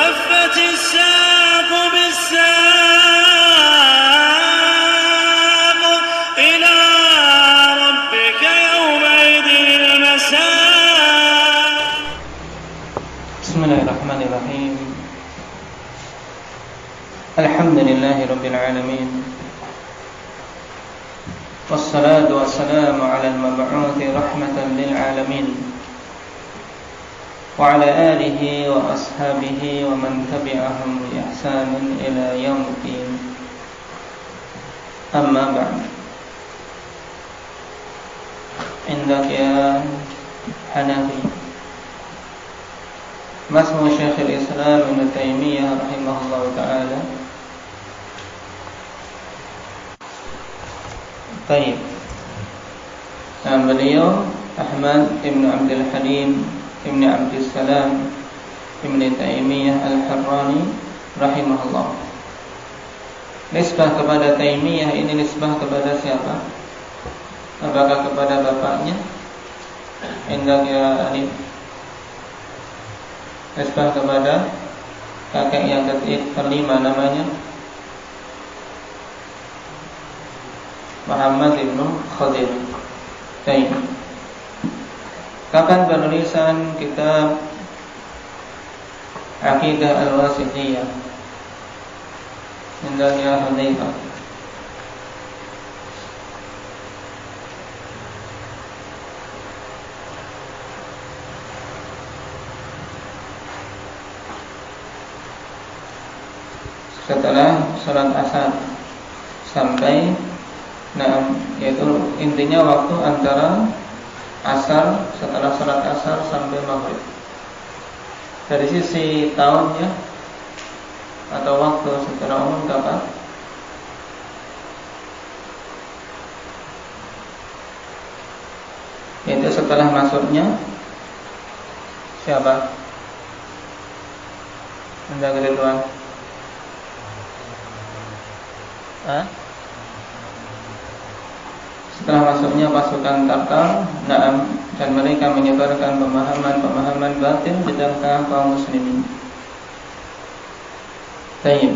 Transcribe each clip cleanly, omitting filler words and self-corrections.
والتفت الساق بالساق إلى ربك يومئذ المساق. بسم الله الرحمن الرحيم. الحمد لله رب العالمين، والصلاة والسلام على المبعوث رحمة للعالمين وعلى آله وأصحابه ومن تبعهم بإحسان إلى يوم الدين. أما بعد، عندك يا حنفي مسمى شيخ الإسلام ابن تيمية رحمه الله تعالى. Baik. Nah, beliau Ahmad Ibn Abdul Halim Ibn Abdul Salam Ibn Taimiyah Al-Harrani rahimahullah. Nisbah kepada Taimiyah ini nisbah kepada siapa? Apakah kepada bapaknya? Indah ya Alif. Nisbah kepada kakek yang kelima namanya Muhammad ibn Khadir. Baik. Kapan penulisan kitab Aqidah Al-Wasithiyah? Indahnya Hudzaifah. Setelah salat asar sampai yaitu intinya waktu antara asar, setelah salat asar sampai maghrib. Dari sisi tahunnya atau waktu secara umum kapan? Yaitu setelah masuknya siapa? Anda keduluan. Setelah masuknya pasukan Tatar, dan mereka menyebarkan pemahaman batil di tengah kaum muslimin. Baik.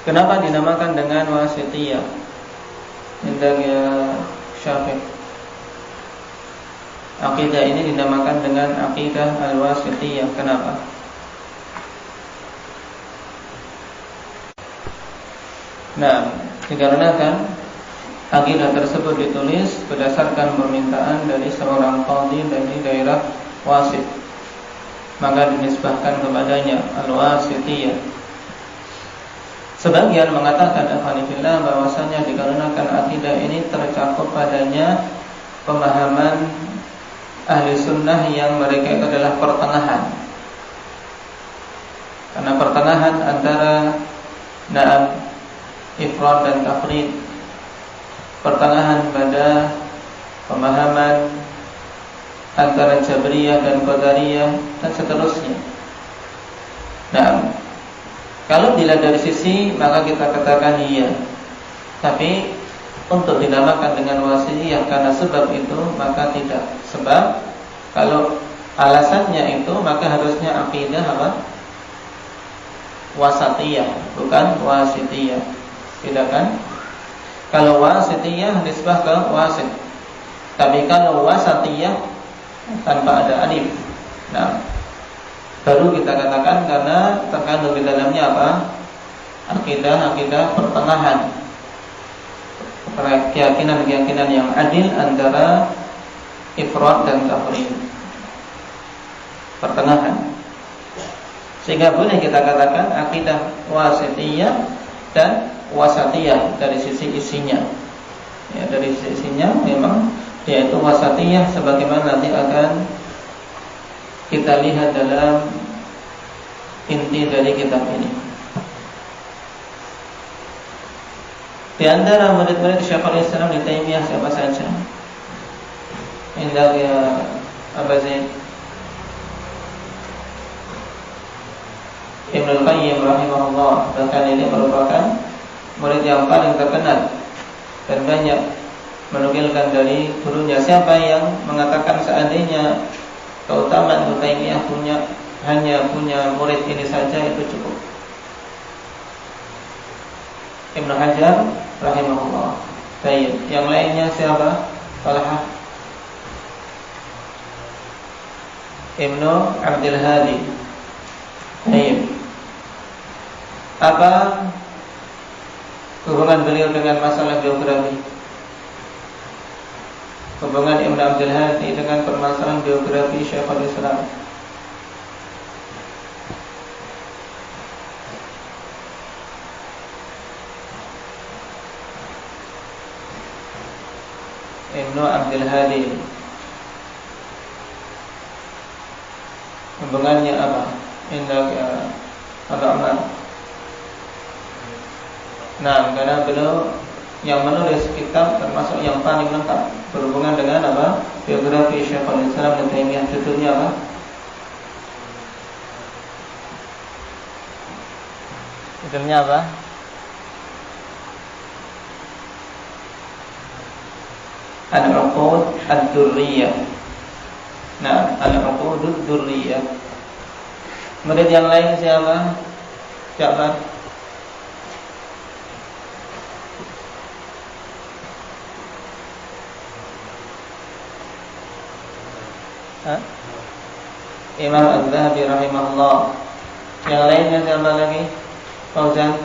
Kenapa dinamakan dengan Wasithiyah? Indah ya Syafiq. Akidah ini dinamakan dengan Aqidah Al-Wasithiyah. Kenapa? Nah, dikarenakan akidah tersebut ditulis berdasarkan permintaan dari seorang qadhi dari daerah Wasit, maka dinisbahkan kepadanya Al-Wasithiyah. Sebagian mengatakan alhamdulillah bahwasanya dikarenakan akidah ini tercakup padanya pemahaman ahli sunnah yang mereka itu adalah pertengahan, karena pertengahan antara ifrad dan tafrid, pertengahan pada pemahaman antara Jabriyah dan Qadariyah dan seterusnya. Nah, kalau dilihat dari sisi maka kita katakan iya. Tapi untuk dinamakan dengan Wasithiyah karena sebab itu maka tidak. Sebab kalau alasannya itu maka harusnya aqidah apa? Wasatiyah, bukan Wasithiyah. Tidak kan? Kalau Wasithiyah nisbah ke wasit. Tapi kalau Wasatiyah tanpa ada alif. Nah, baru kita katakan karena terkandung di dalamnya apa? Akidah pertengahan. Keyakinan yang adil antara ifrad dan tafrid. Pertengahan. Sehingga boleh kita katakan akidah Wasithiyah dan Wasatiyah dari sisi isinya. Ya, dari sisi isinya memang yaitu Wasatiyah sebagaimana nanti akan kita lihat dalam inti dari kitab ini. Di antara murid-murid Syekhul Islam Ibnu Taimiyah siapa saja? Indah ya Abu Zaid Ibnu Qayyim rahimahullah. Bahkan ini merupakan murid yang paling terkenal dan banyak menukilkan dari gurunya. Siapa yang mengatakan seandainya keutamaan Ibnu Taimiyah punya hanya punya murid ini saja itu cukup. Ibnu Hajar rahimahullah. Baik, yang lainnya siapa? Talha Ibnu Abdul Hadi. Baik. Apa hubungan beliau dengan masalah biografi? Hubungan Ibnu Abdul Hadi dengan permasalahan biografi Syekhul Islam. Ibnu Abdul Hadi, hubungannya apa? Indah Abu Ammar. Nah, karena beliau yang menulis kitab termasuk yang paling lengkap berhubungan dengan apa? Biografi Syekhul Islam Ibnu Taimiyah. Judulnya apa? Judulnya apa? Al-Uqud Ad-Durriyah. Nah, Al-Uqud Ad-Durriyah. Murid yang lain siapa? Ja'far. Imam Az-Zahabi rahimahullah. Yang lainnya siapa lagi? Fauzan.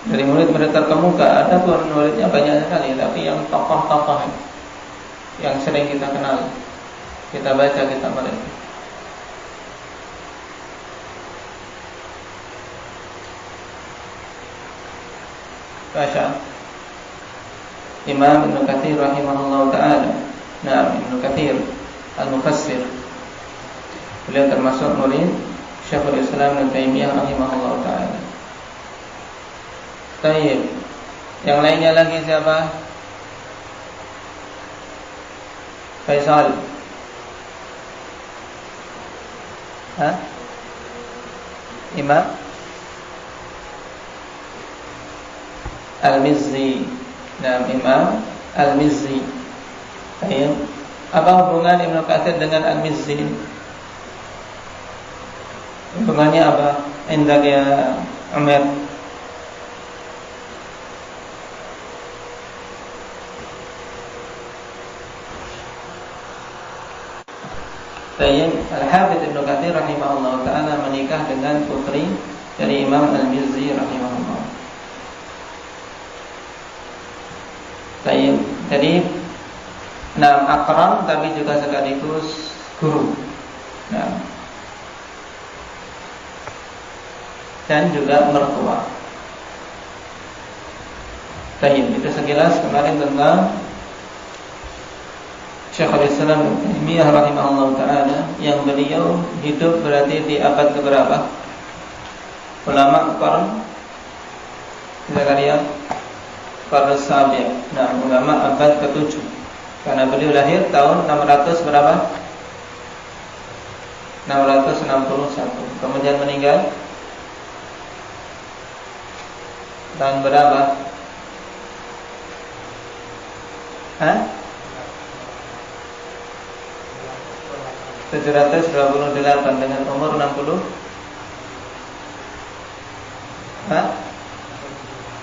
Dari murid-murid terkemuka, ada pun muridnya banyak sekali, tapi yang tokoh-tokoh yang sering kita kenal, kita baca kitab mereka. Baca Imam Ibnu Katsir rahimahullah ta'ala. Nah, Ibnu Katsir Al-Mufassir, beliau termasuk murid Syekhul Islam Ibnu Taimiyah rahimahullah ta'ala. Baik. Yang lainnya lagi siapa? Faisal. Imam Al-Mizzi. Nah, Imam Al-Mizzi. Baik. Apa hubungan Ibnu Katsir dengan Al-Mizzi? Hubungannya apa? Indah ya Umar. Baik, Al-Hafidz Ibnu Katsir rahimahullah ta'ala menikah dengan putri dari Imam Al-Mizzi rahimahullah. Baik, jadi akram tapi juga sekaligus guru. Nah, dan juga mertua. Baik, itu sekilas kemarin tentang Syekhul Islam Ibnu Taimiyah rahimahullah ta'ala, yang beliau hidup berarti di abad keberapa? Ulama qarn Zakaria qarn Sabi'. Nah, ulama abad ke-7. Karena beliau lahir tahun 600 berapa? 661. Kemudian meninggal tahun berapa? 728 dengan umur 60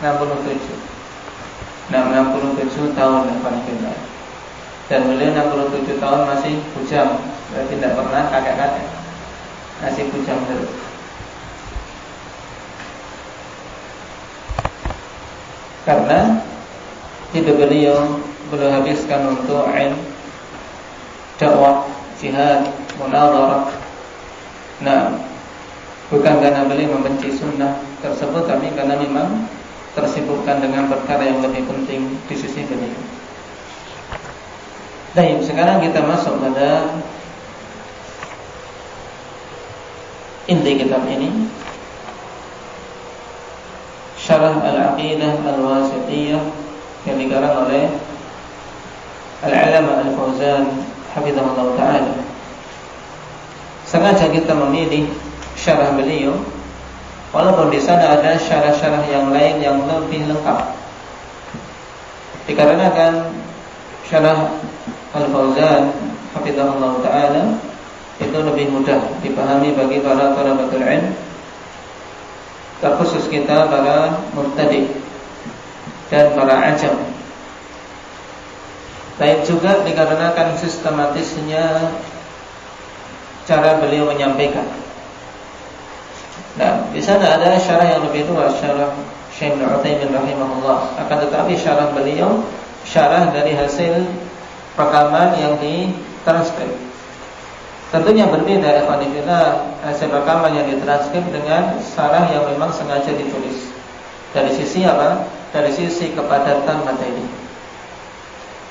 67. Nah, 67 tahun Alhamdulillah. Dan beliau 67 tahun masih bujang. Berarti tidak pernah kakek-kakek, masih bujang terus. Karena hidup beliau habiskan untuk ilmu, dakwah, jihad, munadharah. Nah, bukan karena beliau membenci sunnah tersebut, tapi karena memang tersibukkan dengan perkara yang lebih penting di sisi beliau. Baik, sekarang kita masuk pada inti kitab ini, Syarah Al-Aqidah Al-Wasithiyah, yang dikarang oleh Al-Allamah Al-Fauzan hafizahullah ta'ala. Sengaja kita memilih syarah beliau, walaupun di sana ada syarah-syarah yang lain yang lebih lengkap. Dikarenakan syarah Al-Fauzan hafizahullah taala itu lebih mudah dipahami bagi para thalabatul ilm, terkhusus kita para mubtadi dan para ajam. Baik juga dikarenakan sistematisnya cara beliau menyampaikan. Nah, di sana ada syarah yang lebih luas, syarah Syekh Ibnu Utsaimin rahimahullah. Akan tetapi syarah beliau syarah dari hasil rekaman yang ditranskrip. Tentunya berbeda ikhwanillah hasil rekaman yang ditranskrip dengan syarah yang memang sengaja ditulis. Dari sisi apa? Dari sisi kepadatan materi.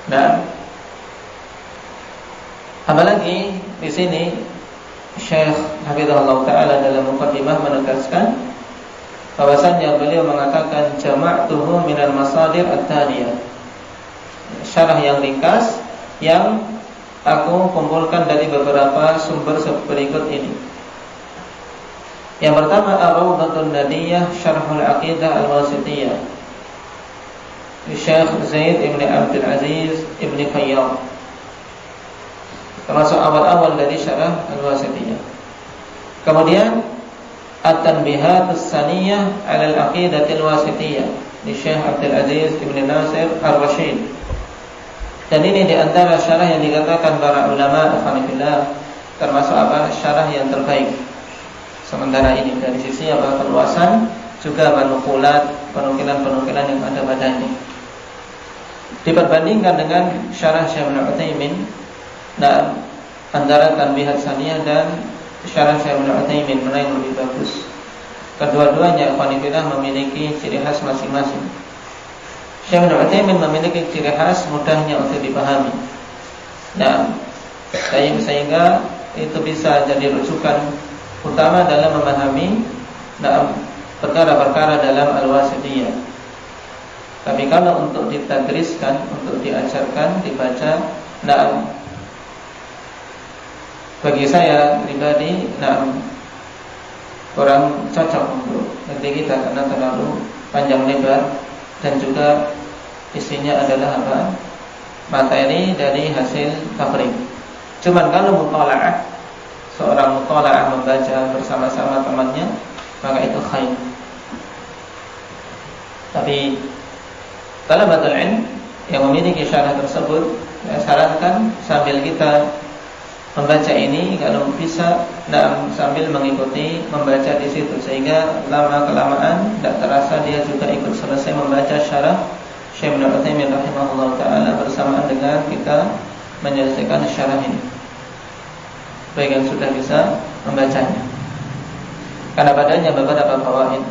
Nah, apalagi di sini Syekh hafizahullah taala dalam muqaddimah menegaskan bahwasannya beliau mengatakan jama'tuhu minal masadir at-taliyah. Syarah yang ringkas yang aku kumpulkan dari beberapa sumber berikut ini. Yang pertama, Ar-Rawdatun Nadiyah Syarhul Aqidah Al-Wasithiyah, Syekh Zaid Ibn Abdul Aziz Ibn Qayyam, termasuk awal-awal dari syarah Al-Wasithiyah. Kemudian At-Tanbihatus Saniyah 'ala Al-Aqidatil Wasithiyah di Syekh Abdul Aziz Ibn Nasir Ar-Rashid. Dan ini di antara syarah yang dikatakan para ulama alhamdulillah termasuk syarah yang terbaik. Sementara ini dari sisi perluasan juga penukilan-penukilan yang ada padanya. Diperbandingkan dengan syarah Syekh Ibnu Utsaimin, nah antara Tanbihat Saniyah dan syarah Syekh Ibnu Utsaimin mana yang lebih bagus? Kedua-duanya alhamdulillah memiliki ciri khas masing-masing. Syekh Ibnu Utsaimin memiliki ciri khas mudahnya untuk dipahami. Nah, sehingga itu bisa jadi rujukan utama dalam memahami perkara-perkara dalam Al-Wasithiyah. Tapi kalau untuk ditadriskan, untuk diajarkan, dibaca, bagi saya pribadi, kurang cocok untuk negeri kita karena terlalu panjang lebar dan juga isinya adalah materi dari hasil tafriq. Cuman kalau mutalaah, seorang mutalaah membaca bersama-sama temannya, maka itu khair. Tapi talabatul ilm yang memiliki syarah tersebut, saya sarankan sambil kita membaca ini, kalau bisa sambil mengikuti membaca di situ, sehingga lama kelamaan tidak terasa dia juga ikut selesai membaca syarah Syekh Ibnu Utsaimin rahimahullah taala bersamaan dengan kita menyelesaikan syarah ini. Baik yang sudah bisa membacanya, karena padanya beberapa fawaid,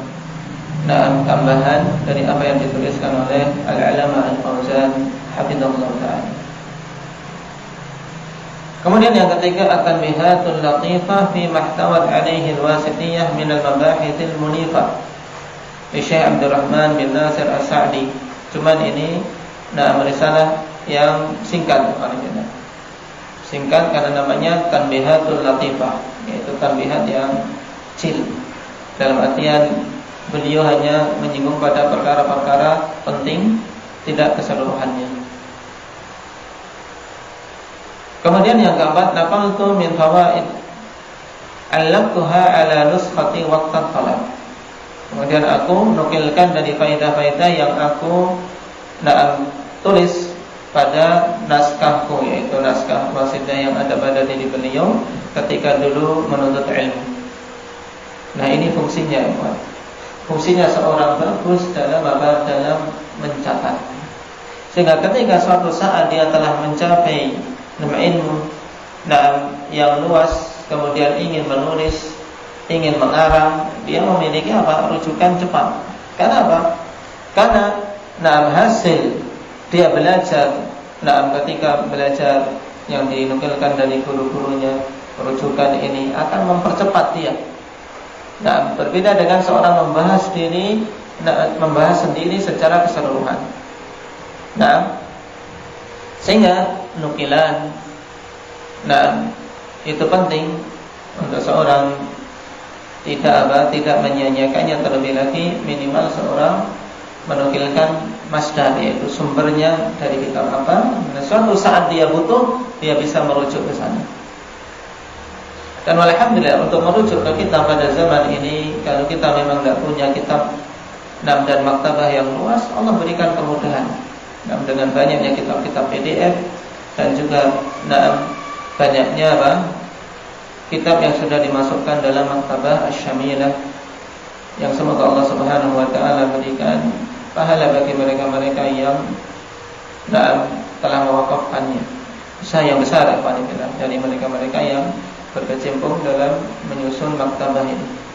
tambahan dari apa yang dituliskan oleh Al-Alama Al-Fauzan hafizahullah taala. Kemudian yang ketiga, At-Tanbihatul Latifah fi mahtawat alaihi al-Wasithiyah min al-mabahithil munifah di Syekh Abdurrahman bin Nasir As-Sa'di. Cuman ini risalah yang singkat, singkat karena namanya Tanbihatul Latifah, yaitu tanbihat yang chill. Dalam artian beliau hanya menyinggung pada perkara-perkara penting, tidak keseluruhannya. Kemudian yang keempat, naqaltu min fawaid allaqtuha ala nuskhati waqtat talab. Kemudian aku nukilkan dari faedah-faedah yang aku tulis pada naskahku, yaitu naskah wasidah yang ada pada diri beliau ketika dulu menuntut ilmu. Nah, ini fungsinya, fungsinya seorang bagus dalam mencatat. Sehingga ketika suatu saat dia telah mencapai ilmu yang luas, kemudian ingin menulis, ingin mengarang, dia memiliki rujukan cepat. Kenapa? Karena hasil dia belajar, ketika belajar yang dinukilkan dari guru-gurunya, rujukan ini akan mempercepat dia. Berbeda dengan seorang membahas sendiri secara keseluruhan. Sehingga nukilan, itu penting untuk seorang tidak menyia-nyiakannya. Terlebih lagi minimal seorang menukilkan masdar, yaitu sumbernya dari kitab apa. Nah, suatu saat dia butuh, dia bisa merujuk ke sana. Dan alhamdulillah untuk merujuk ke kitab pada zaman ini, kalau kita memang tidak punya kitab dan maktabah yang luas, Allah berikan kemudahan. Dengan banyaknya kitab-kitab PDF dan juga banyaknya kitab yang sudah dimasukkan dalam maktabah Asy-Syamilah, yang semoga Allah Subhanahu wa taala berikan pahala bagi mereka-mereka yang telah mewakafkannya. Usaha yang besar dari mereka-mereka yang berkecimpung dalam menyusun maktabah ini.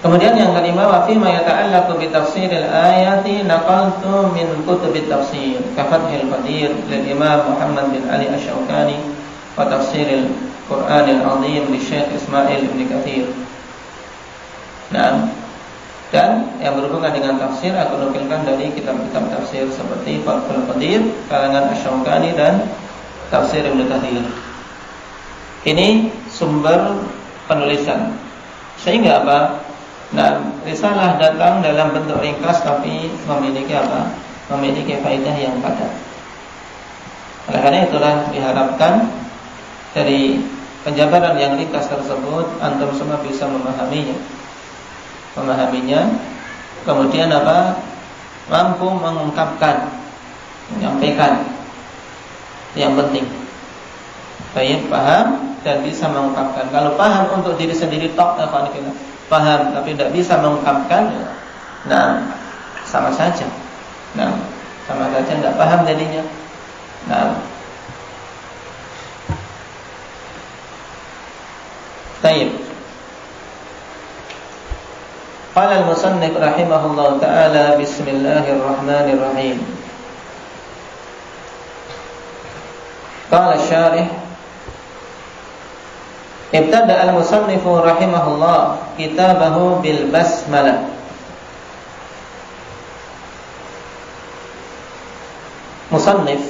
Kemudian yang kelima, wa fi ma yata'allaqu bi tafsiril ayati naqaltu min kutubit tafsir ka Fathul Qadir lil Imam Muhammad bin Ali Asy-Syaukani wa tafsiril Qur'anil Azim li Syekh Ismail bin Katsir. Nah, dan yang berhubungan dengan tafsir aku nukilkan dari kitab-kitab tafsir seperti Fathul Qadir karangan Asy-Syaukani dan Tafsir Ibnu Katsir. Ini sumber penulisan. Sehingga apa? Nah, risalah datang dalam bentuk ringkas tapi memiliki apa? Memiliki faedah yang padat. Oleh karena itulah diharapkan dari penjabaran yang ringkas tersebut antum semua bisa memahaminya, kemudian apa? Mampu mengungkapkan, menyampaikan. Yang penting baik paham dan bisa mengungkapkan. Kalau paham untuk diri sendiri paham tapi tidak bisa mengungkapkan, nah sama saja. Nah, sama saja tidak paham jadinya. Nah, baik. Qala al-musannif rahimahullah ta'ala, bismillahirrahmanirrahim. Qala syarih, ibtada al-musannif rahimahullah kitabahu bil basmalah. Musannif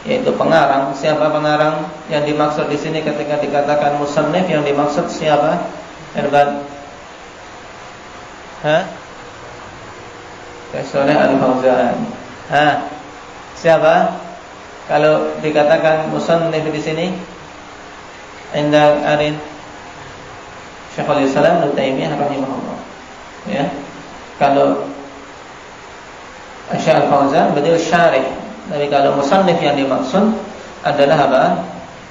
yaitu pengarang. Siapa pengarang? Yang dimaksud di sini ketika dikatakan musannif, yang dimaksud siapa? Irban? Saleh Al-Fauzan. Siapa? Kalau dikatakan musannif di sini, Indah Arin Syekhul Islam Ibnu Taimiyah rahimahullah. Ya. Kalau Syekh Al-Fauzan beliau syarih. Tapi kalau musannif yang dimaksud adalah apa?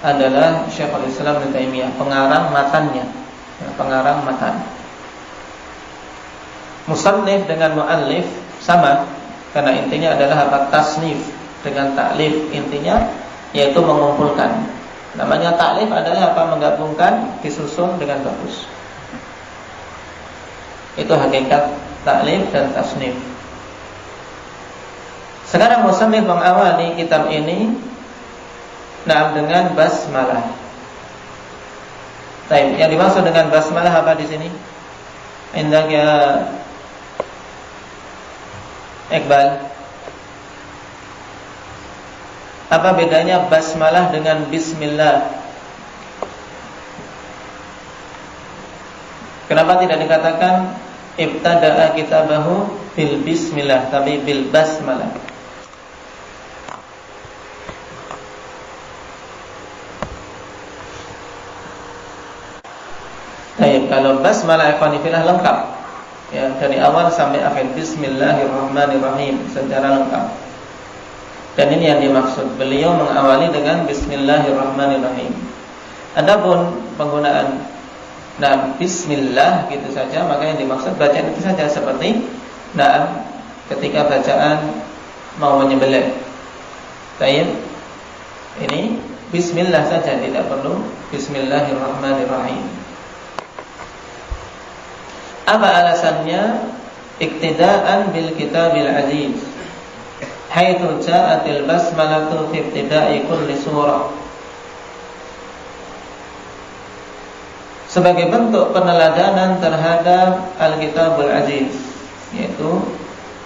Adalah Syekhul Islam Ibnu Taimiyah, pengarang matannya. Ya, pengarang matan. Musannif dengan muallif sama, karena intinya adalah apa? Tasnif dengan taklif, intinya yaitu mengumpulkan. Namanya taklif adalah apa? Menggabungkan, disusun dengan bagus. Itu hakikat taklif dan tasnif. Sekarang musannif mengawali kitab ini dengan basmalah. Baik, yang dimaksud dengan basmalah apa di sini? Indah ya Iqbal. Apa bedanya basmalah dengan bismillah? Kenapa tidak dikatakan ibtada'a kitabahu bil bismillah, tapi bil basmalah? Baik, kalau basmalah ikhwanifillah lengkap, ya, dari awal sampai akhir bismillahirrahmanirrahim secara lengkap. Dan ini yang dimaksud. Beliau mengawali dengan bismillahirrahmanirrahim. Adapun penggunaan bismillah gitu saja, maka yang dimaksud bacaan itu saja, seperti ketika bacaan mau menyembelih. Baik. Ini bismillah saja, tidak perlu bismillahirrahmanirrahim. Apa alasannya? Iktidaan bil kitabil aziz, haitsu ja'atil basmalatu fi ibtida'i kulli surah. Sebagai bentuk peneladanan terhadap Al-Kitabul Aziz, yaitu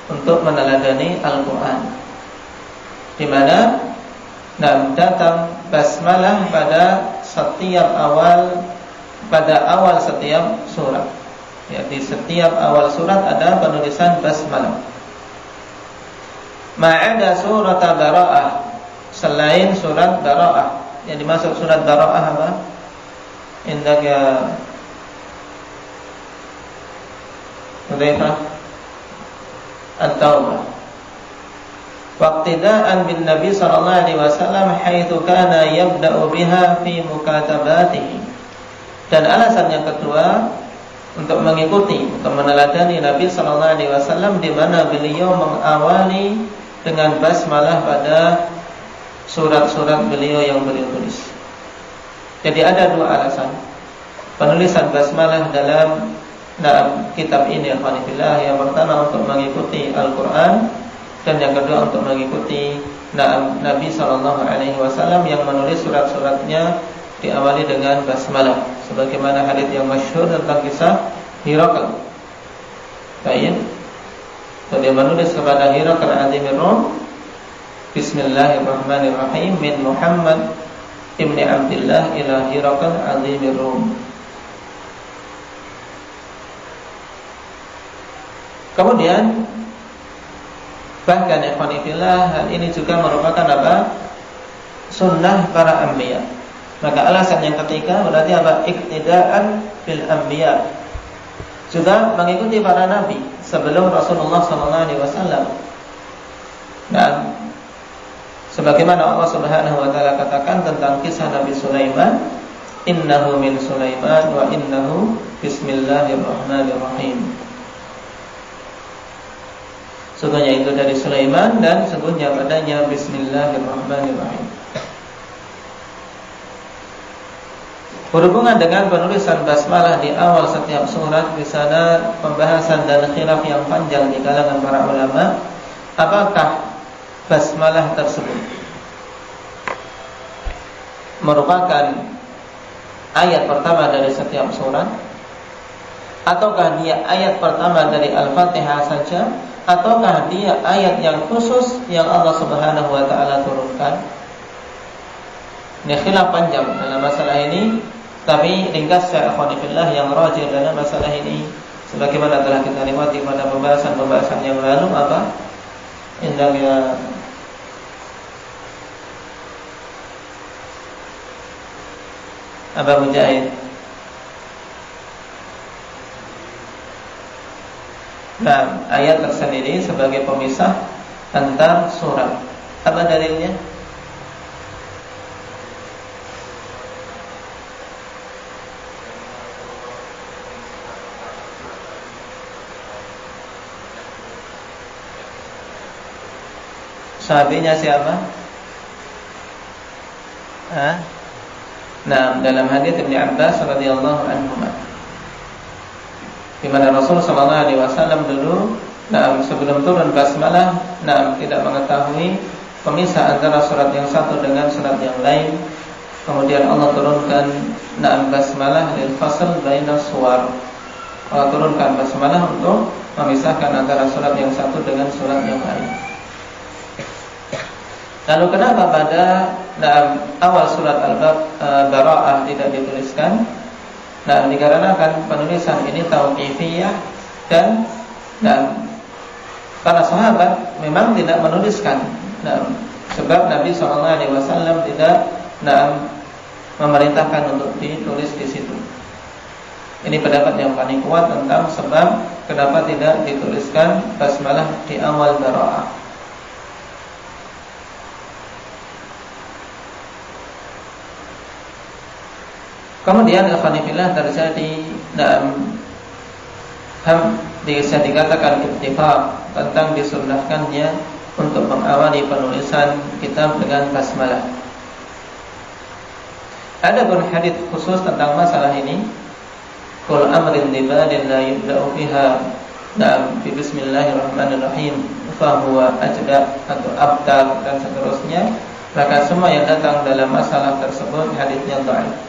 untuk meneladani Al-Quran, di mana datang basmalah pada awal setiap surah. Ya, di setiap awal surat ada penulisan basmalah. Ma'ada surat Bara'ah, selain surat Bara'ah. Yang dimaksud surat Bara'ah apa? Indaka Hudzaifah At-Taubah. Waqtida'an bin Nabi sallallahu alaihi wasallam haitsu kana yabda'u biha fi mukatabatihi. Dan alasan yang kedua untuk mengikuti, untuk meneladani Nabi sallallahu alaihi wasallam di mana beliau mengawali dengan basmalah pada surat-surat beliau yang beliau tulis. Jadi ada dua alasan penulisan basmalah dalam kitab ini, alhamdulillah. Yang pertama untuk mengikuti Al-Quran, dan yang kedua untuk mengikuti Nabi sallallahu alaihi wasallam yang menulis surat-suratnya diawali dengan basmalah, sebagaimana hadits yang masyhur tentang kisah Hirakal. Baik, dia menulis kepada Hirakal Azimir Rum, Bismillahirrahmanirrahim, min Muhammad ibni Abdullah ila Hirakal Azimir Rum. Kemudian bahkan ikhwanifillah, hal ini juga merupakan apa? Sunnah para anbiya. Maka alasan yang ketiga berarti apa? Iktidaan bil anbiya, juga mengikuti para nabi sebelum Rasulullah SAW. Dan sebagaimana Allah Subhanahu wa taala katakan tentang kisah Nabi Sulaiman, innahu min Sulaiman wa innahu bismillahirrahmanirrahim. Sungguhnya itu dari Sulaiman dan sungguhnya padanya bismillahirrahmanirrahim. Berhubungan dengan penulisan basmalah di awal setiap surat, di sana pembahasan dan khilaf yang panjang di kalangan para ulama, apakah basmalah tersebut merupakan ayat pertama dari setiap surat, ataukah dia ayat pertama dari Al-Fatihah saja, ataukah dia ayat yang khusus yang Allah Subhanahu wa taala turunkan. Ini khilaf panjang dalam masalah ini, tapi ringkas secara khonifillah yang rajih dalam masalah ini, sebagaimana telah kita lewati pada pembahasan yang lalu, apa? Indahnya Aba Mujahid. Nah, ayat tersendiri sebagai pemisah antar surat. Apa dalilnya? Sahabinya siapa? Nah, dalam hadits Ibnu Abbas radhiyallahu anhu, di mana Rasul sallallahu alaihi wasallam dulu, sebelum turun basmalah, tidak mengetahui pemisah antara surat yang satu dengan surat yang lain. Kemudian Allah turunkan basmalah lil fasl bainas suwar. Allah turunkan basmalah untuk memisahkan antara surat yang satu dengan surat yang lain. Lalu kenapa pada awal surat Al-Bara'ah tidak dituliskan? Dikarenakan penulisan ini tauqifiyah dan para sahabat memang tidak menuliskan. Sebab Nabi SAW tidak memerintahkan untuk ditulis di situ. Ini pendapat yang paling kuat tentang sebab kenapa tidak dituliskan basmalah di awal Bara'ah. Kemudian alhamdulillah terjadi bisa dikatakan ittifaq tentang disunnahkannya untuk mengawali penulisan kitab dengan basmalah. Ada pun hadits khusus tentang masalah ini. Qul amrin libadin la yubda'u fiha bi bismillahirrahmanirrahim fa huwa ajda atau abtar dan seterusnya. Maka semua yang datang dalam masalah tersebut haditsnya dhaif.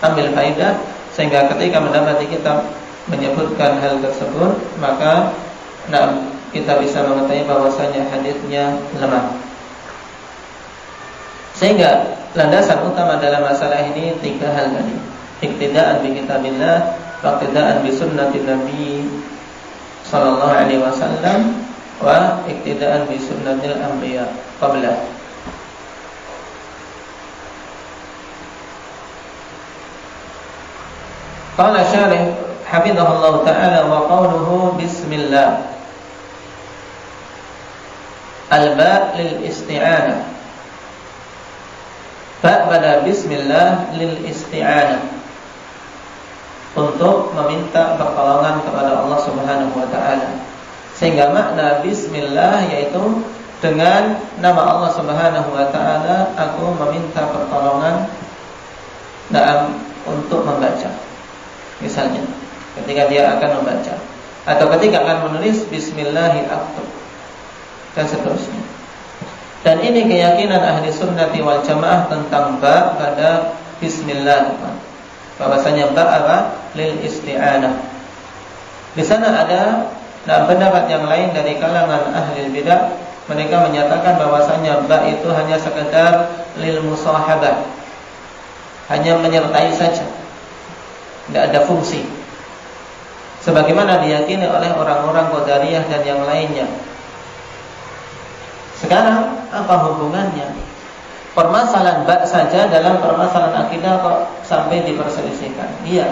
Ambil faidah, sehingga ketika mendapati kitab menyebutkan hal tersebut, maka kita bisa mengetahui bahwasanya haditsnya lemah. Sehingga landasan utama dalam masalah ini tiga hal tadi: iktidaan bi kitabillah, waqtidaan bi sunnatin Nabi sallallahu alaihi wasallam wa iqtidaan bi sunnatil anbiya qabla. Qala syarih hafizahullah ta'ala wa qawluhu bismillah. Al-ba' lil isti'anah. Ba' pada bismillah lil isti'anah, untuk meminta pertolongan kepada Allah Subhanahu wa taala. Sehingga makna bismillah yaitu dengan nama Allah Subhanahu wa taala aku meminta pertolongan untuk membaca. Misalnya ketika dia akan membaca atau ketika akan menulis bismillahi aktub dan seterusnya. Dan ini keyakinan ahli sunnati wal jamaah tentang ba pada bismillah, bahwasanya ba apa? Lil isti'anah. Di sana ada pendapat yang lain dari kalangan ahli bidah. Mereka menyatakan bahwasanya ba itu hanya sekedar lil musahabah, hanya menyertai saja, tidak ada fungsi, sebagaimana diyakini oleh orang-orang Qadariyah dan yang lainnya. Sekarang apa hubungannya permasalahan ba saja dalam permasalahan akidah kok sampai diperselisihkan? Iya,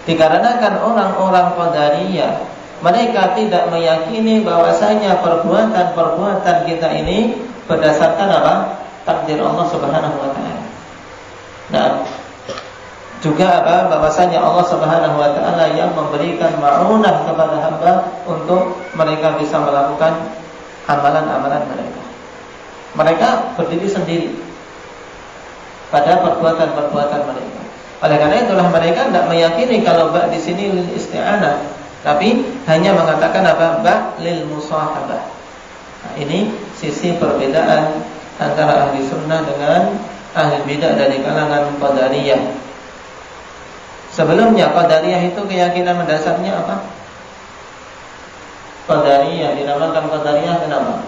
dikarenakan orang-orang Qadariyah mereka tidak meyakini bahwasanya perbuatan-perbuatan kita ini berdasarkan apa? Takdir Allah Subhanahu wa taala. Nah, juga apa? Bahwasanya Allah Subhanahu wa taala yang memberikan ma'unah kepada hamba untuk mereka bisa melakukan amalan-amalan mereka. Mereka berdiri sendiri pada perbuatan-perbuatan mereka. Oleh karena itulah mereka tidak meyakini kalau ba di sini lil isti'anah, tapi hanya mengatakan apa? Ba lil musahabah. Nah, ini sisi perbedaan antara ahli sunnah dengan ahli bidah dari kalangan Qadariyah. Sebelumnya Qadariyah itu keyakinan mendasarnya apa? Qadariyah dinamakan Qadariyah kenapa?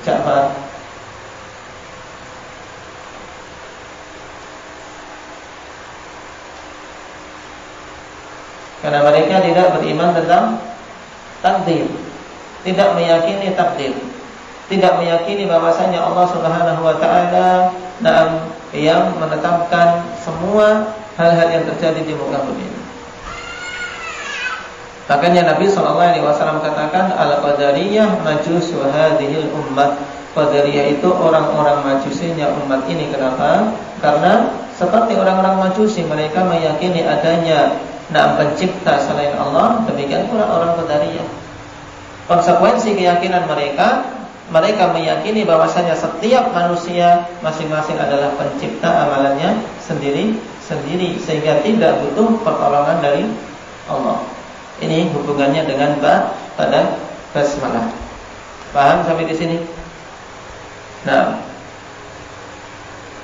Ja'far. Karena mereka tidak beriman tentang takdir, tidak meyakini takdir, tidak meyakini bahwasanya Allah Subhanahu wa taala yang menetapkan semua hal-hal yang terjadi di muka bumi ini. Makanya Nabi SAW katakan al-qadariyah majusu hadhil ummah. Qadariyah itu orang-orang majusinya umat ini. Kenapa? Karena seperti orang-orang majusi, mereka meyakini adanya pencipta selain Allah. Demikian pula orang Qadariyah. Konsekuensi keyakinan mereka meyakini bahwasanya setiap manusia masing-masing adalah pencipta amalannya sendiri-sendiri, sehingga tidak butuh pertolongan dari Allah. Ini hubungannya dengan ba pada basmalah. Paham sampai di sini? Nah,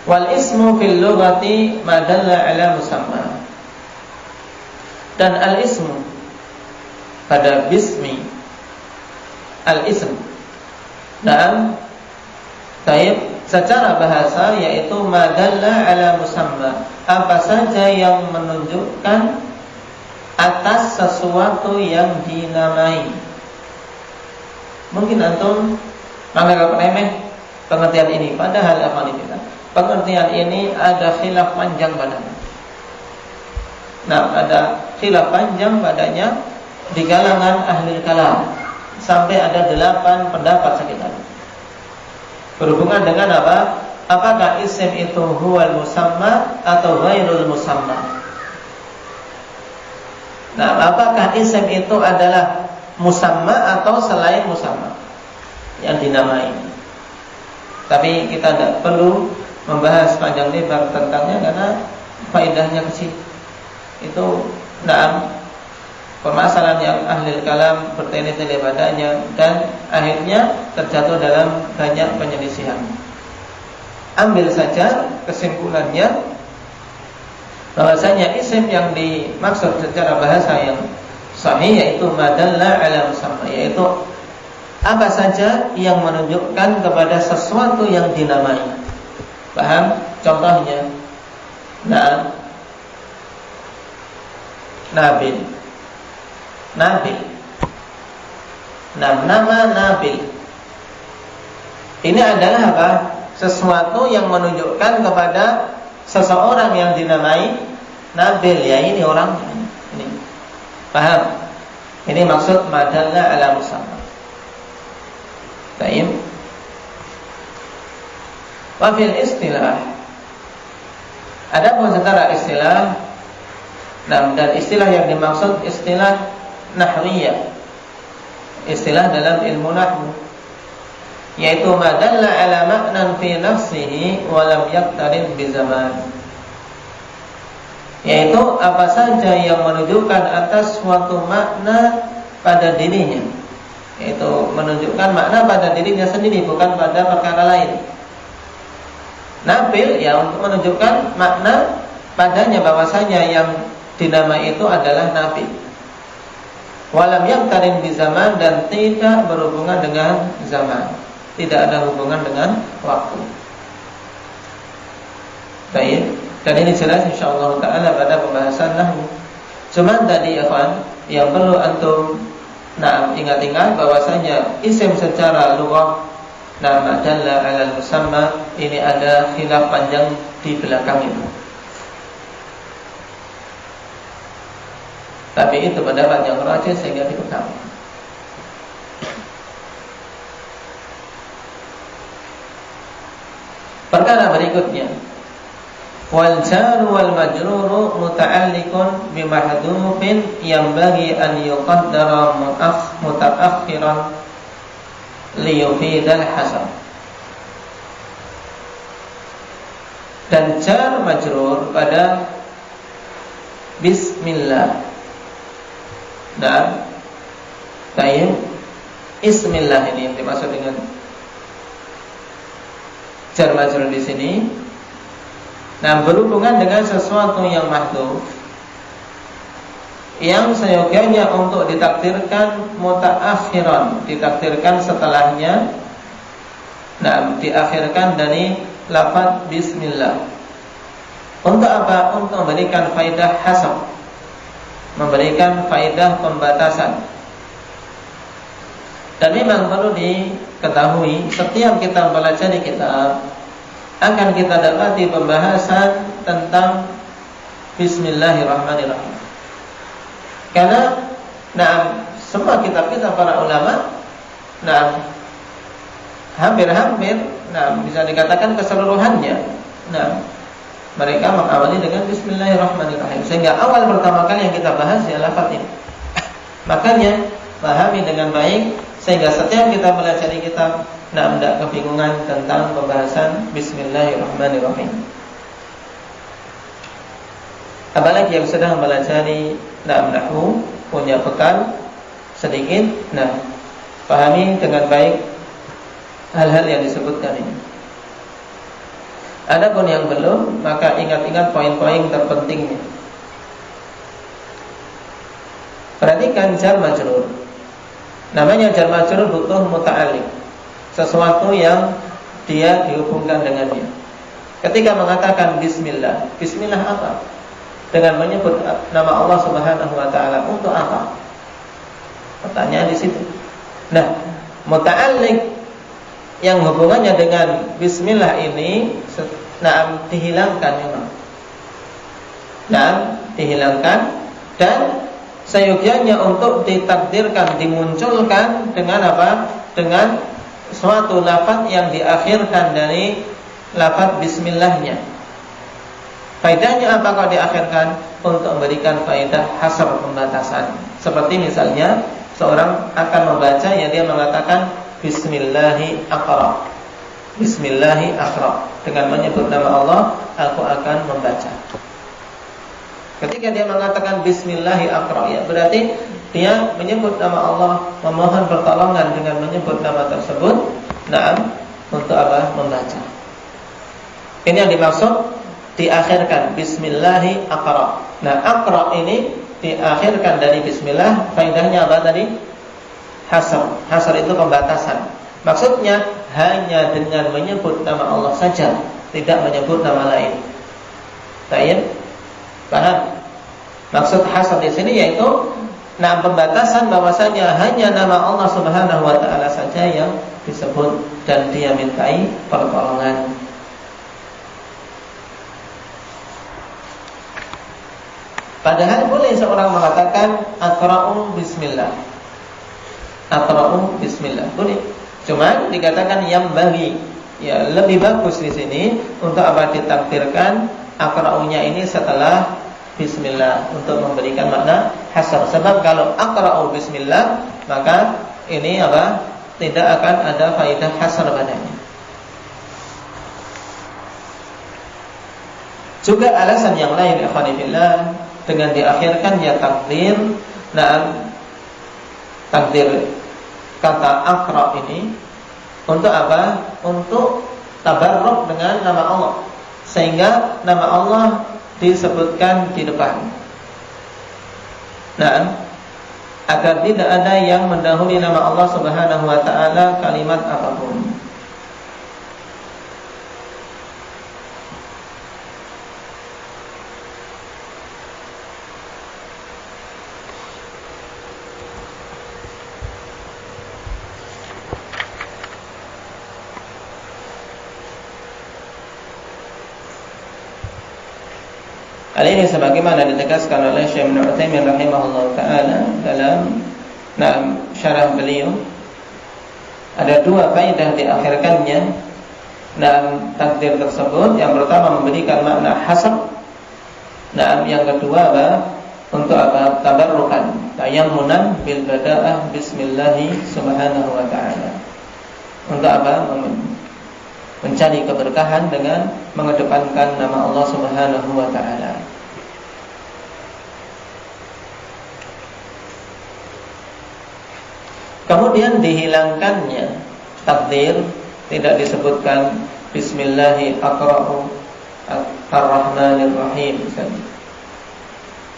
wal ismu fil lughati ma dalla ala musamma. Dan al ismu pada bismi, al ism. Dan taib secara bahasa yaitu ma dalla ala musamma, apa saja yang menunjukkan atas sesuatu yang dinamai. Mungkin antum menganggap remeh pengertian ini, padahal pengertian ini ada khilaf panjang padanya. Nah, ada khilaf panjang padanya di kalangan ahli kalam, sampai ada 8 pendapat sekitar. Berhubungan dengan apa? Apakah isim itu huwal musamma atau ghairul musamma? Nah, apakah isim itu adalah musamma atau selain musamma yang dinamai? Tapi kita tidak perlu membahas panjang lebar tentangnya karena faedahnya kecil. Itu permasalahan yang ahli kalam bertele-tele padanya dan akhirnya terjatuh dalam banyak penyelisihan. Ambil saja kesimpulannya bahwasanya isim yang dimaksud secara bahasa yang sahih yaitu madalla ala musamma, yaitu apa saja yang menunjukkan kepada sesuatu yang dinamai. Paham? Contohnya, nah, Nabil. Nabil. Nah, nama Nabil ini adalah apa? Sesuatu yang menunjukkan kepada seseorang yang dinamai Nabil, ya ini orangnya. Ini. Paham? Ini maksud madalla ala musamma. Baik. Wa fil istilah. Adapun secara istilah, dan istilah yang dimaksud istilah nahwiyah. Istilah dalam ilmu nahwu, yaitu madalla ala ma'nan fi nafsihi wa lam yaqtarin bi zaman. Yaitu apa saja yang menunjukkan atas suatu makna pada dirinya, yaitu menunjukkan makna pada dirinya sendiri, bukan pada perkara lain. Nabil ya untuk menunjukkan makna padanya, bahwasanya yang dinamai itu adalah nabi. Walam yaqtarin bi zaman, dan tidak berhubungan dengan zaman, tidak ada hubungan dengan waktu. Baik, dan ini jelas insyaallah taala pada pembahasan nahwu. Cuma tadi ya kawan, yang perlu antum ingat-ingat bahwasanya isim secara lughah nama dalla 'alal musamma ini ada khilaf panjang di belakang itu. Tapi itu pendapat yang rajih sehingga dipegang. Perkara berikutnya, wal jaru wal majruru muta'alliqun bi mahdhufin yanbaghi an yuqaddara mutaakhiran li yufidal hasab. Dan jar majrur pada bismillah. Nah, baik, Bismillah ini yang dimaksud dengan jar majrur di sini. Nah, berhubungan dengan sesuatu yang mahdhuf, yang seyogyanya untuk ditakdirkan mutaakhiran, ditakdirkan setelahnya. Nah, diakhirkan dari lafaz Bismillah. Untuk apa? Untuk memberikan faidah hasab, memberikan faedah pembatasan. Dan memang perlu diketahui, setiap kita mempelajari kitab akan kita dapati pembahasan tentang Bismillahirrahmanirrahim. Karena semua kitab-kitab para ulama hampir-hampir bisa dikatakan keseluruhannya mereka mengawali dengan Bismillahirrahmanirrahim. Sehingga awal pertama kali yang kita bahas ialah lafaz ini. Makanya pahami dengan baik, sehingga setiap kita pelajari kitab tidak kebingungan tentang pembahasan Bismillahirrahmanirrahim. Apalagi yang sedang mempelajari nahwu, punya bekal sedikit, pahami dengan baik hal-hal yang disebutkan ini. Adapun yang belum, maka ingat-ingat poin-poin terpentingnya. Perhatikan jar majrur. Namanya jar majrur butuh muta'alliq, sesuatu yang dia dihubungkan dengannya. Ketika mengatakan bismillah, bismillah apa? Dengan menyebut nama Allah Subhanahu wa taala, untuk apa? Pertanyaan di situ. Nah, muta'alliq yang hubungannya dengan bismillah ini dihilangkan memang. Dihilangkan, dan seyogyanya untuk ditakdirkan, dimunculkan dengan apa? Dengan suatu lafaz yang diakhirkan dari lafaz bismillahnya. Faedahnya apa kalau diakhirkan? Untuk memberikan faedah hasar, pembatasan. Seperti misalnya seorang akan membaca, ya dia mengatakan Bismillahi aqra. Bismillahi aqra. Dengan menyebut nama Allah, aku akan membaca. Ketika dia mengatakan Bismillahi aqra, ya berarti dia menyebut nama Allah, memohon pertolongan dengan menyebut nama tersebut. Untuk apa? Membaca. Ini yang dimaksud diakhirkan Bismillahi aqra. Aqra ini diakhirkan dari Bismillah. Faedahnya apa tadi? Hasar. Hasar itu pembatasan. Maksudnya hanya dengan menyebut nama Allah saja, tidak menyebut nama lain. Baik? Paham? Maksud hasr di sini yaitu pembatasan bahwasanya hanya nama Allah Subhanahu wa taala saja yang disebut dan dia mintai pertolongan. Padahal boleh seorang mengatakan aqra'u bismillah. Aqra'u bismillah. Boleh. Cuma dikatakan yang bagi. Ya, lebih bagus di sini untuk apa ditakdirkan aqra'unya ini setelah bismillah untuk memberikan makna hasr. Sebab kalau aqra'u bismillah maka ini apa? Tidak akan ada faedah hasr padanya. Juga alasan yang lain ikhwani fillah dengan diakhirkan ya takdir. Takdir kata aqra ini untuk apa? Untuk tabarruk dengan nama Allah, sehingga nama Allah disebutkan di depan. Agar tidak ada yang mendahului nama Allah Subhanahu wa taala kalimat apapun. Hal ini sebagaimana ditegaskan oleh Syekh Ibnu Utsaimin rahimahullah taala dalam syarah beliau, ada dua faedah diakhirkannya dalam takdir tersebut. Yang pertama memberikan makna hasr. Yang kedua untuk apa? Tabarrukan, tayammunan bil bada'ah bismillah subhanahu wa ta'ala. Untuk apa? Mencari keberkahan dengan mengedepankan nama Allah Subhanahu wa taala. Kemudian dihilangkannya takdir, tidak disebutkan bismillahi aqra'u ar-rahmanir rahim.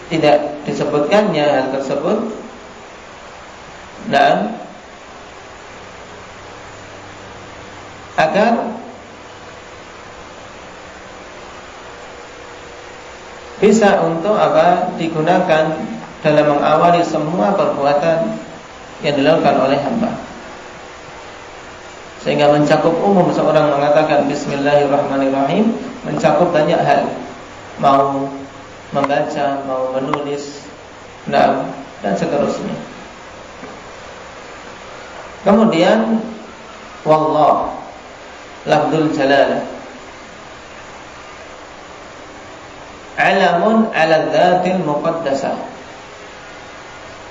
Tidak disebutkannya hal tersebut. Dan agar bisa untuk apa? Digunakan dalam mengawali semua perbuatan yang dilakukan oleh hamba, sehingga mencakup umum. Seorang mengatakan bismillahirrahmanirrahim mencakup banyak hal, mau membaca, mau menulis, dan seterusnya. Kemudian wallah, lafzul jalalah, alamun ala dzatil muqaddasah,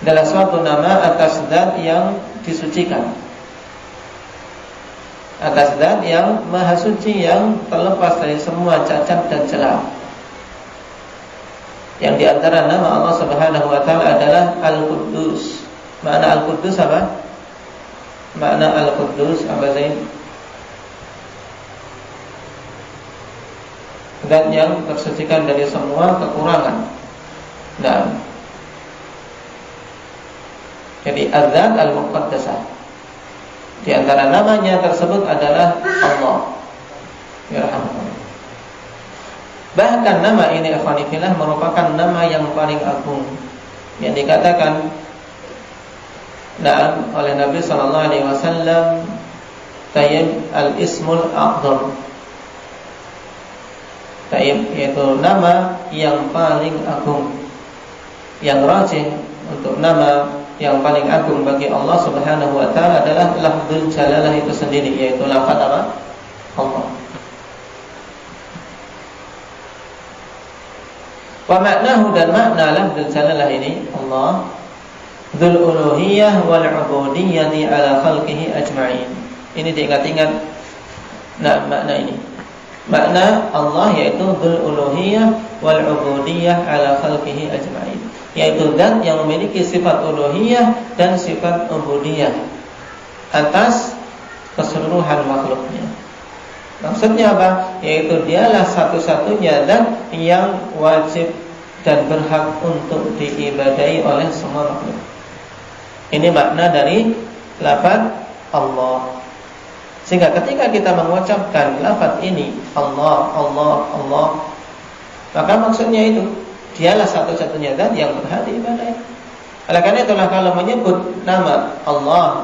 adalah suatu nama atas zat yang disucikan, atas zat yang maha suci, yang terlepas dari semua cacat dan celah. Yang diantara nama Allah Subhanahu wa taala adalah Al-Quddus. Makna Al-Quddus apa? Makna Al-Quddus apa Zain? Zat yang tersucikan dari semua kekurangan. Jadi Az-Zat Al-Muqaddasah. Di antara namanya tersebut adalah Allah. Yarhamukallah. Bahkan nama ini ikhwani fillah merupakan nama yang paling agung yang dikatakan oleh Nabi sallallahu alaihi wasallam, tayyib al-ismul a'zam. Tayyib yaitu nama yang paling agung. Yang rajih untuk nama yang paling agung bagi Allah Subhanahu wa taala adalah lafzul jalalah itu sendiri, yaitu lafaz apa? Allah. Wa maknahu, dan makna lafzul jalalah ini Allah, dzul uluhiyah wal ubudiyyati ala khalqihi ajma'in. Ini diingat-ingat makna ini. Makna Allah yaitu dzul uluhiyah wal ubudiyyah ala khalqihi ajma'in, yaitu zat yang memiliki sifat uluhiyah dan sifat ubudiyah atas keseluruhan makhluknya. Maksudnya apa? Yaitu dialah satu-satunya zat yang wajib dan berhak untuk diibadahi oleh semua makhluk. Ini makna dari lafaz Allah. Sehingga ketika kita mengucapkan lafaz ini Allah, Allah, Allah, maka maksudnya itu dialah satu-satunya zat yang berhak diibadahi. Oleh karena itulah kalau menyebut nama Allah,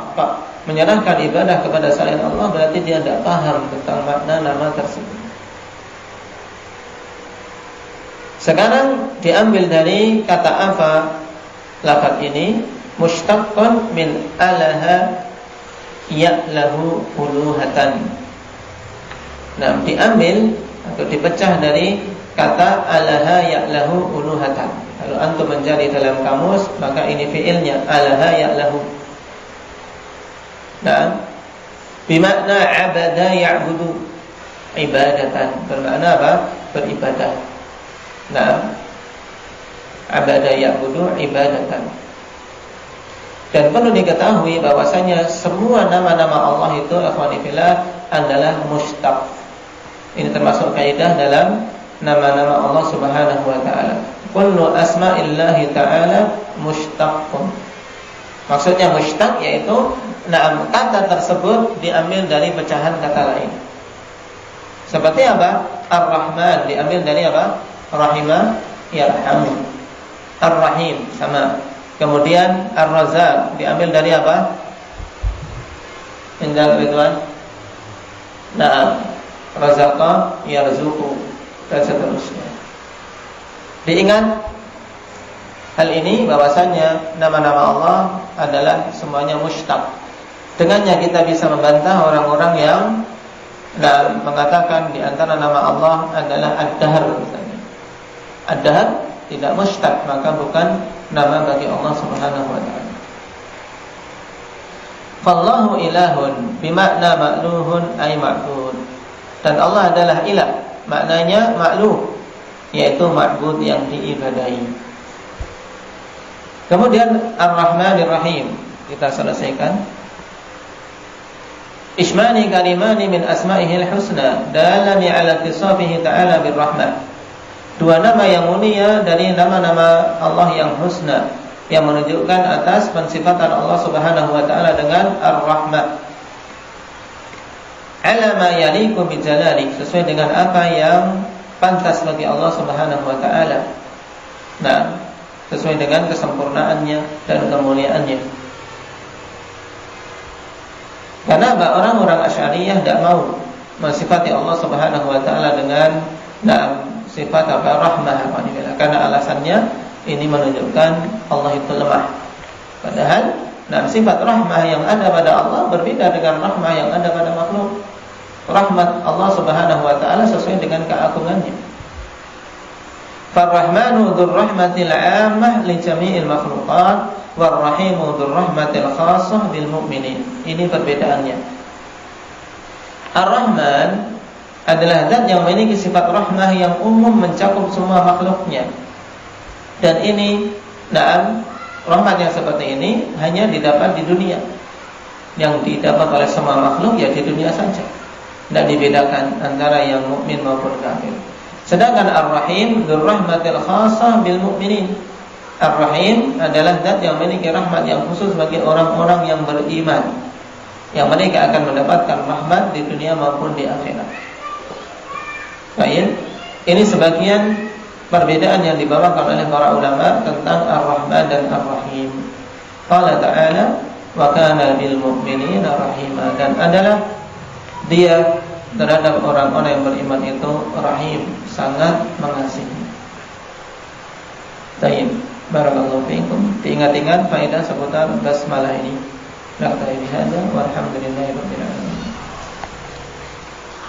menyerahkan ibadah kepada selain Allah, berarti dia tidak paham tentang makna nama tersebut. Sekarang diambil dari kata apa lafaz ini? Mushtaqqun min alaha ya'lahu uluhatan. Nah, diambil atau dipecah dari kata alaha ya'lahu uluhatan. Kalau antum mencari dalam kamus, maka ini fiilnya alaha ya'lahu. Nah, bermakna abada ya'budu, ibadatan, bermakna apa? Beribadah. Nah, abada ya'budu ibadatan. Dan perlu diketahui bahwasanya semua nama-nama Allah itu akhwani fillah adalah mushtaq. Ini termasuk kaidah dalam nama-nama Allah Subhanahu wa taala. Kullu asma'illahi ta'ala mushtaqun. Maksudnya mushtaq yaitu kata tersebut diambil dari pecahan kata lain. Seperti apa? Ar-Rahman diambil dari apa? Rahimah yarhamu. Ar-Rahim sama. Kemudian Ar-Razzaq diambil dari apa? Indal Ridwan. Nah, Razzaqa yarzuqu dan seterusnya. Diingat hal ini bahwasanya nama-nama Allah adalah semuanya mushtaq. Dengannya kita bisa membantah orang-orang yang mengatakan di antara nama Allah adalah Ad-Dahr misalnya. Ad-Dahr tidak mushtaq, maka bukan nama bagi Allah Subhanahu wa taala. Fallahu ilahun bimakna ma'luhun ay ma'bud. Dan Allah adalah ilah, maknanya ma'luh, yaitu ma'bud yang diibadahi. Kemudian Ar-Rahmanir Rahim kita selesaikan. Ismani kalimani min asma'ihil husna dalani ala ittisafihi ta'ala birrahmah. Dua nama yang mulia dari nama-nama Allah yang husna, yang menunjukkan atas pensifatan Allah Subhanahu wa taala dengan Ar-Rahmah. Ala ma yaliqu bi jalali, sesuai dengan apa yang pantas bagi Allah Subhanahu wa taala. Nah, sesuai dengan kesempurnaannya dan kemuliaannya. Karena orang-orang Asy'ariyah tidak mau mensifati Allah Subhanahu wa taala dengan sifat rahmah, karena alasannya ini menunjukkan Allah itu lemah. Padahal sifat rahmah yang ada pada Allah berbeda dengan rahmah yang ada pada makhluk. Rahmat Allah Subhanahu wa taala sesuai dengan keagungannya. Ar-Rahmanu dzur rahmatil 'ammah li jami'il makhluqat war-Rahimu dzur rahmatil khassah bil mu'minin. Ini perbedaannya. Ar-Rahman adalah zat yang memiliki sifat rahmah yang umum mencakup semua makhluknya. Dan ini, rahmat yang seperti ini hanya didapat di dunia. Yang didapat oleh semua makhluk ya di dunia saja. Tidak dibedakan antara yang mukmin maupun kafir. Sedangkan Ar-Rahim dzur rahmatil khassah bil mu'minin. Ar-Rahim adalah zat yang memiliki rahmat yang khusus bagi orang-orang yang beriman, yang mereka akan mendapatkan rahmat di dunia maupun di akhirat. Baik, ini sebagian perbedaan yang dibawakan oleh para ulama tentang Ar-Rahman dan Ar-Rahim. Qala ta'ala wa kana bil mu'minina rahima, dan adalah dia terhadap orang-orang yang beriman itu rahim, sangat mengasihi. Baik, barakallahu fiikum. Diingat-ingat faedah seputar basmalah ini. Naktafi bihadza walhamdulillahirabbil alamin.